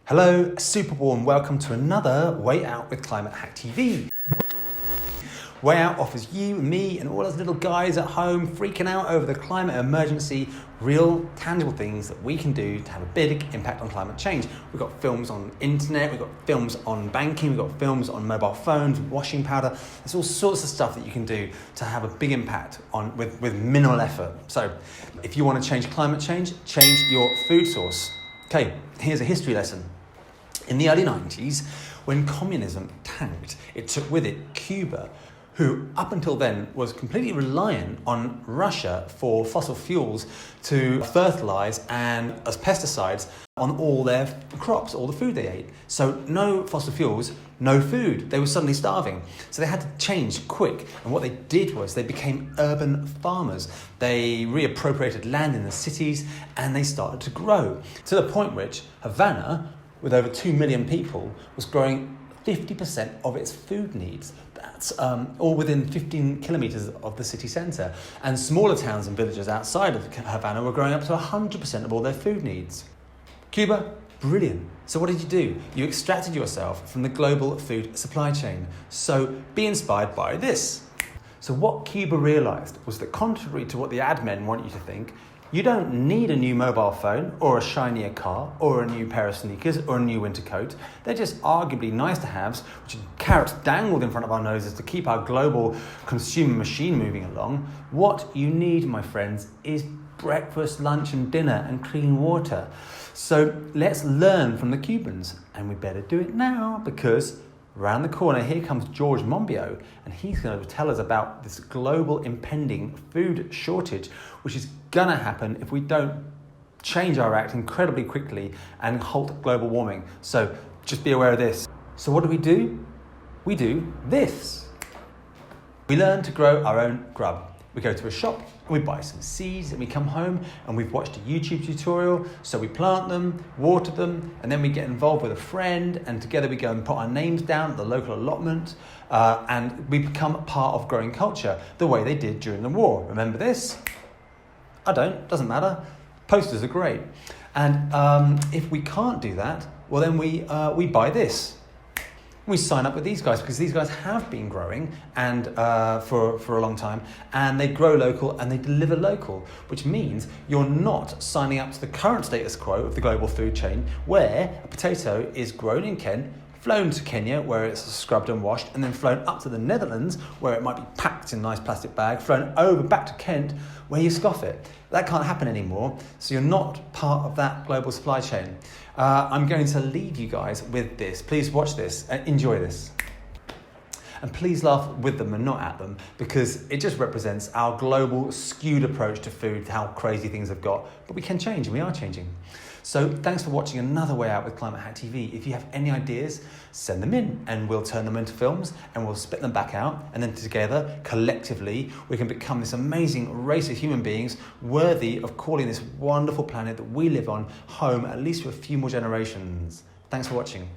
Hello, super warm welcome to another Way Out with Climate Hack TV. Way Out offers you, me and all those little guys at home freaking out over the climate emergency, real tangible things that we can do to have a big impact on climate change. We've got films on internet, we've got films on banking, we've got films on mobile phones, washing powder. There's all sorts of stuff that you can do to have a big impact on with minimal effort. So if you want to change climate change your food source. Okay, here's a history lesson. In the early 90s, when communism tanked, it took with it Cuba, who up until then was completely reliant on Russia for fossil fuels to fertilize and as pesticides on all their crops, all the food they ate. So no fossil fuels, no food. They were suddenly starving. So they had to change quick. And what they did was they became urban farmers. They reappropriated land in the cities and they started to grow to the point which Havana, with over 2 million people, was growing 50% of its food needs. That's all within 15 kilometers of the city centre. And smaller towns and villages outside of Havana were growing up to 100% of all their food needs. Cuba, brilliant. So what did you do? You extracted yourself from the global food supply chain. So be inspired by this. So what Cuba realised was that contrary to what the ad men want you to think, you don't need a new mobile phone or a shinier car or a new pair of sneakers or a new winter coat. They're just arguably nice to haves, which are carrots dangled in front of our noses to keep our global consumer machine moving along. What you need, my friends, is breakfast, lunch and dinner and clean water. So let's learn from the Cubans, and we better do it now because around the corner, here comes George Monbiot, and he's going to tell us about this global impending food shortage, which is going to happen if we don't change our act incredibly quickly and halt global warming. So just be aware of this. So what do? We do this. We learn to grow our own grub. We go to a shop and we buy some seeds and we come home and we've watched a YouTube tutorial. So we plant them, water them, and then we get involved with a friend and together we go and put our names down at the local allotment and we become part of growing culture the way they did during the war. Remember this? I don't, doesn't matter. Posters are great. And if we can't do that, well then we buy this. We sign up with these guys because these guys have been growing and for a long time, and they grow local and they deliver local, which means you're not signing up to the current status quo of the global food chain where a potato is grown in Kent, flown to Kenya where it's scrubbed and washed, and then flown up to the Netherlands where it might be packed in a nice plastic bag, flown over back to Kent where you scoff it. That can't happen anymore, so you're not part of that global supply chain. I'm going to leave you guys with this. Please watch this and enjoy this. And please laugh with them and not at them, because it just represents our global skewed approach to food, how crazy things have got. But we can change and we are changing. So thanks for watching another Way Out with Climate Hack TV. If you have any ideas, send them in and we'll turn them into films and we'll spit them back out. And then together, collectively, we can become this amazing race of human beings worthy of calling this wonderful planet that we live on home, at least for a few more generations. Thanks for watching.